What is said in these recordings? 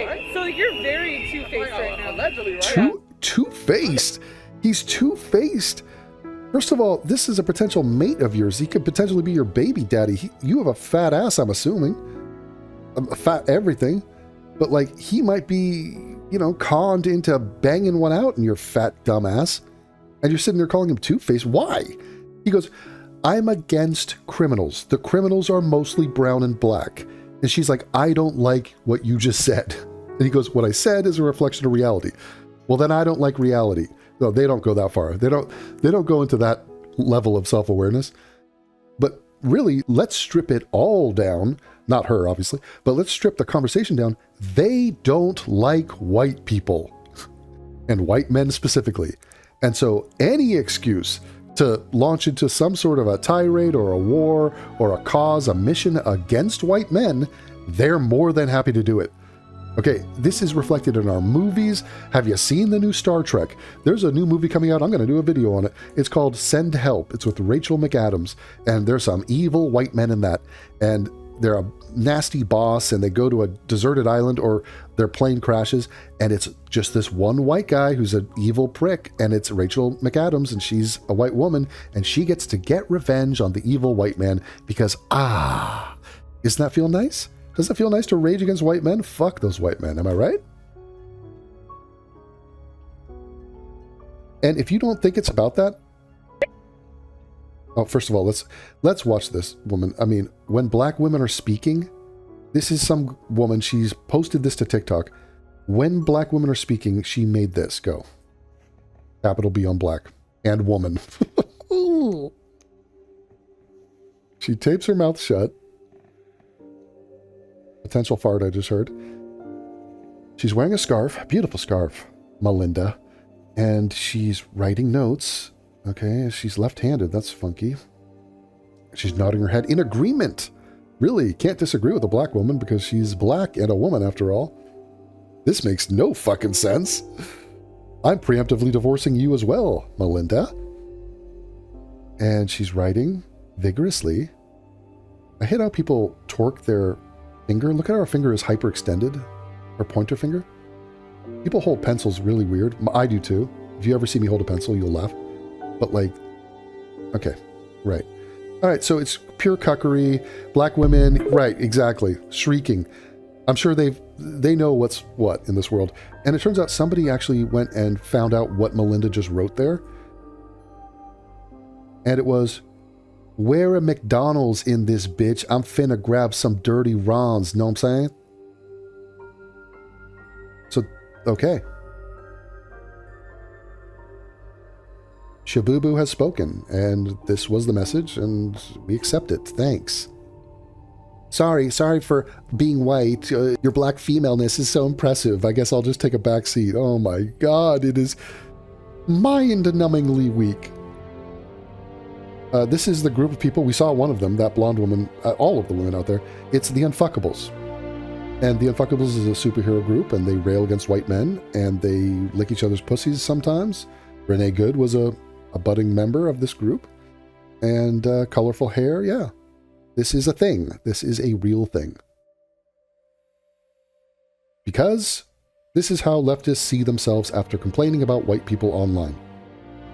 Right. So you're very two-faced right now. Allegedly, right? Two-faced? He's two-faced? First of all, this is a potential mate of yours. He could potentially be your baby daddy. You have a fat ass, I'm assuming. A fat everything. But, like, he might be, you know, conned into banging one out in your fat dumb ass. And you're sitting there calling him two-faced. Why? He goes, I'm against criminals. The criminals are mostly brown and black. And she's like, I don't like what you just said. And he goes, what I said is a reflection of reality. Well, then I don't like reality. No, they don't go that far. They don't go into that level of self-awareness. But really, let's strip it all down. Not her, obviously, but let's strip the conversation down. They don't like white people, and white men specifically. And so any excuse to launch into some sort of a tirade or a war or a cause, a mission against white men, they're more than happy to do it. Okay, this is reflected in our movies. Have you seen the new Star Trek? There's a new movie coming out. I'm going to do a video on it. It's called Send Help. It's with Rachel McAdams, and there's some evil white men in that. And they're a nasty boss, and they go to a deserted island, or their plane crashes, and it's just this one white guy who's an evil prick, and it's Rachel McAdams, and she's a white woman, and she gets to get revenge on the evil white man because, doesn't that feel nice? Does it feel nice to rage against white men? Fuck those white men, am I right? And if you don't think it's about that, oh, first of all, let's watch this woman. I mean, when black women are speaking, this is some woman, she's posted this to TikTok. When black women are speaking, she made this. Go. Capital B on black. And woman. She tapes her mouth shut. Potential fart I just heard. She's wearing a scarf, a beautiful scarf, Melinda, and she's writing notes. Okay, she's left-handed. That's funky. She's nodding her head in agreement. Really, can't disagree with a black woman because she's black and a woman after all. This makes no fucking sense. I'm preemptively divorcing you as well, Melinda. And she's writing vigorously. I hate how people torque their finger. Look at how our finger is hyperextended. Our pointer finger. People hold pencils really weird. I do too. If you ever see me hold a pencil, you'll laugh. But like, okay, right. All right, so it's pure cuckery. Black women, right, exactly. Shrieking. I'm sure they know what's what in this world. And it turns out somebody actually went and found out what Melinda just wrote there. And it was, where a McDonald's in this bitch? I'm finna grab some dirty Rons, know what I'm saying? So, okay. Shabubu has spoken, and this was the message, and we accept it. Thanks. Sorry for being white. Your black femaleness is so impressive. I guess I'll just take a back seat. Oh my god, it is mind-numbingly weak. This is the group of people. We saw one of them, that blonde woman, all of the women out there. It's the Unfuckables. And the Unfuckables is a superhero group, and they rail against white men, and they lick each other's pussies sometimes. Renee Good was a budding member of this group. And colorful hair, yeah. This is a thing. This is a real thing. Because this is how leftists see themselves after complaining about white people online.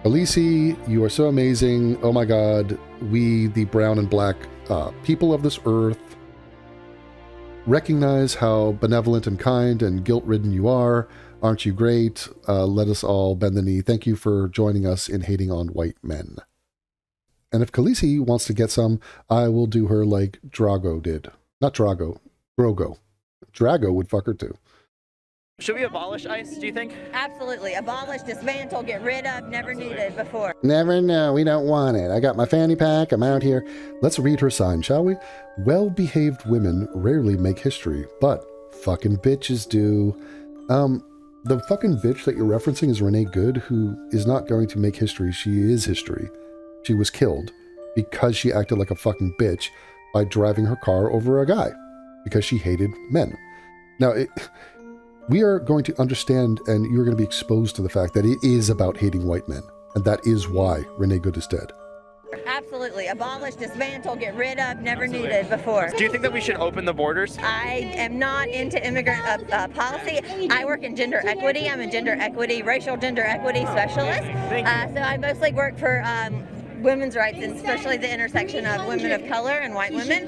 Khaleesi, you are so amazing. Oh my god, we, the brown and black people of this earth, recognize how benevolent and kind and guilt-ridden you are. Aren't you great? Let us all bend the knee. Thank you for joining us in hating on white men. And if Khaleesi wants to get some, I will do her like Drago did. Not Drago, Drogo. Drago would fuck her too. Should we abolish ICE, do you think? Absolutely. Abolish, dismantle, get rid of, never needed before. Never, no, we don't want it. I got my fanny pack, I'm out here. Let's read her sign, shall we? Well-behaved women rarely make history, but fucking bitches do. The fucking bitch that you're referencing is Renee Good, who is not going to make history. She is history. She was killed because she acted like a fucking bitch by driving her car over a guy because she hated men. Now, we are going to understand, and you're going to be exposed to the fact that it is about hating white men, and that is why Renee Good is dead. Absolutely. Abolish, dismantle, get rid of, never needed before. Do you think that we should open the borders? I am not into immigrant policy. I work in gender equity. I'm a racial gender equity specialist. So I mostly work for women's rights, and especially the intersection of women of color and white women.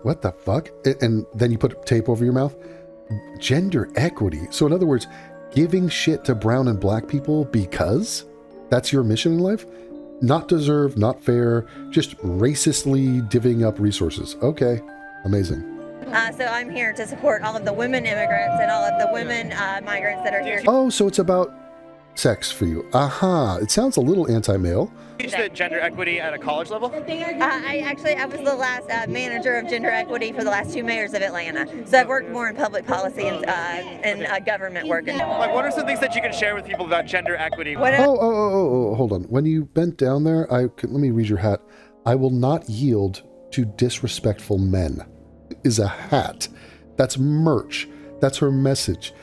What the fuck? And then you put tape over your mouth? Gender equity. So in other words, giving shit to brown and black people because that's your mission in life? Not deserved, not fair, just racistly divvying up resources. Okay, amazing. So I'm here to support all of the women immigrants and all of the women migrants that are here. Oh, so it's about sex for you. Aha, it sounds a little anti-male. Teach the gender equity at a college level? I was the last manager of gender equity for the last 2 mayors of Atlanta. So I've worked more in public policy and government work. Like, what are some things that you can share with people about gender equity? Oh, hold on. When you bent down there, let me read your hat. I will not yield to disrespectful men is a hat. That's merch. That's her message.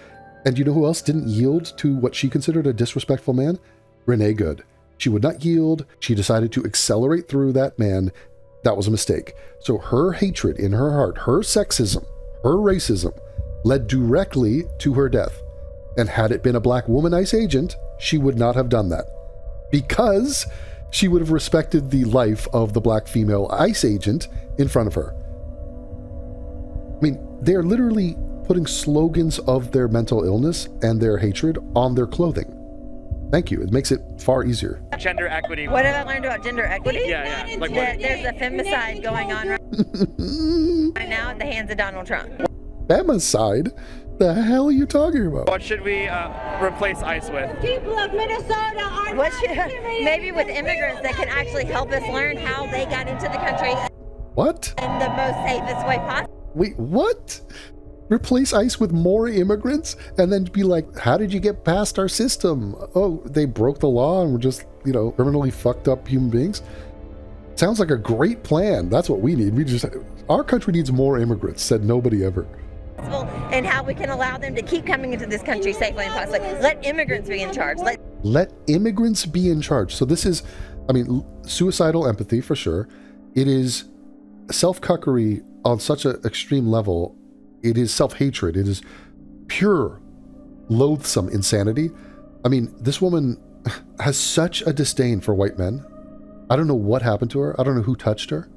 And you know who else didn't yield to what she considered a disrespectful man? Renee Good. She would not yield. She decided to accelerate through that man. That was a mistake. So her hatred in her heart, her sexism, her racism, led directly to her death. And had it been a black woman ICE agent, she would not have done that. Because she would have respected the life of the black female ICE agent in front of her. I mean, they're literally putting slogans of their mental illness and their hatred on their clothing. Thank you. It makes it far easier. Gender equity. What have I learned about gender equity? Yeah. Like There's a femicide going on right now at the hands of Donald Trump. Femicide? The hell are you talking about? What should we replace ICE with? People of Minnesota are Maybe with immigrants that can actually help us learn how they got into the country What? in the most safest way possible. Wait, what? Replace ICE with more immigrants and then be like, how did you get past our system? Oh, they broke the law and we're just, criminally fucked up human beings? Sounds like a great plan. That's what we need. Our country needs more immigrants, said nobody ever. And how we can allow them to keep coming into this country safely and possibly. Let immigrants be in charge. Let immigrants be in charge. So this is, suicidal empathy for sure. It is self-cuckery on such an extreme level. It is self-hatred. It is pure, loathsome insanity. This woman has such a disdain for white men. I don't know what happened to her. I don't know who touched her.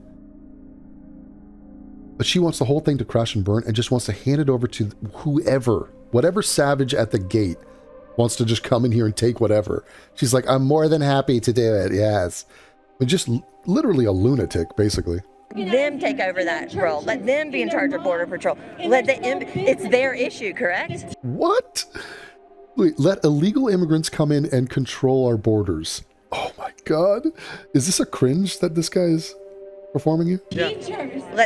But she wants the whole thing to crash and burn and just wants to hand it over to whatever savage at the gate wants to just come in here and take whatever. She's like, I'm more than happy to do it, yes. Just literally a lunatic, basically. Them take over that role. Let them be in charge of Border Patrol. It's their issue, correct? What? Wait, let illegal immigrants come in and control our borders. Oh my God. Is this a cringe that this guy is performing here? Yeah.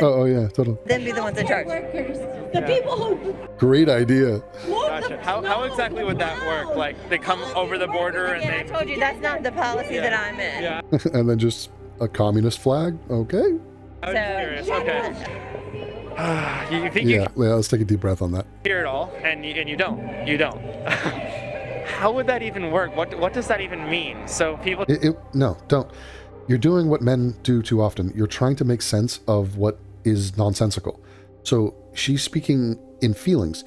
Oh yeah, totally. Them be the ones in charge. The people who Great idea. Gotcha. How exactly would that work? Like, they come over the border and Again, I told you that's not the policy that I'm in. Yeah. And then just a communist flag? Okay. I was curious. Okay. You think Yeah, let's take a deep breath on that. you hear it all, and you don't. You don't. How would that even work? What does that even mean? So people. No, don't. You're doing what men do too often. You're trying to make sense of what is nonsensical. So she's speaking in feelings.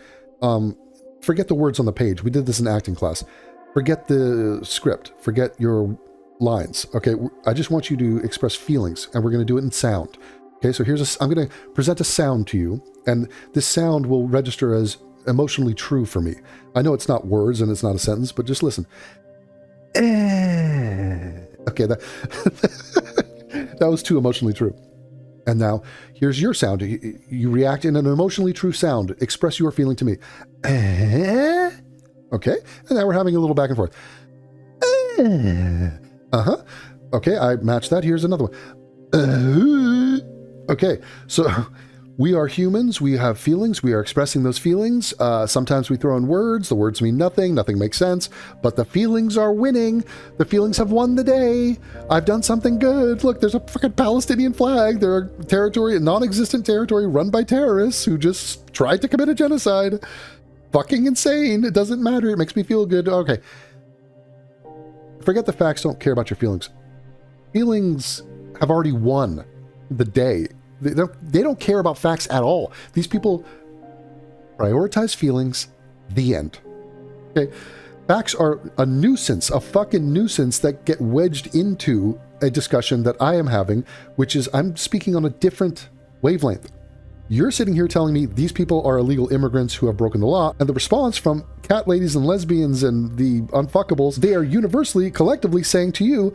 Forget the words on the page. We did this in acting class. Forget the script. Forget your lines. Okay, I just want you to express feelings, and we're going to do it in sound. Okay, so I'm going to present a sound to you, and this sound will register as emotionally true for me. I know it's not words and it's not a sentence, but just listen. Okay, that was too emotionally true. And now, here's your sound. You react in an emotionally true sound. Express your feeling to me. Okay, and now we're having a little back and forth. Okay, I matched that. Here's another one. Okay, so we are humans. We have feelings. We are expressing those feelings. Sometimes we throw in words. The words mean nothing. Nothing makes sense. But the feelings are winning. The feelings have won the day. I've done something good. Look, there's a fucking Palestinian flag. They're a non-existent territory run by terrorists who just tried to commit a genocide. Fucking insane. It doesn't matter. It makes me feel good. Okay. Forget the facts. Don't care about your feelings. Feelings have already won the day. They don't care about facts at all. These people prioritize feelings, the end. Okay? Facts are a nuisance, a fucking nuisance that get wedged into a discussion that I am having, which is I'm speaking on a different wavelength. You're sitting here telling me these people are illegal immigrants who have broken the law, and the response from cat ladies and lesbians and the unfuckables, they are universally, collectively saying to you,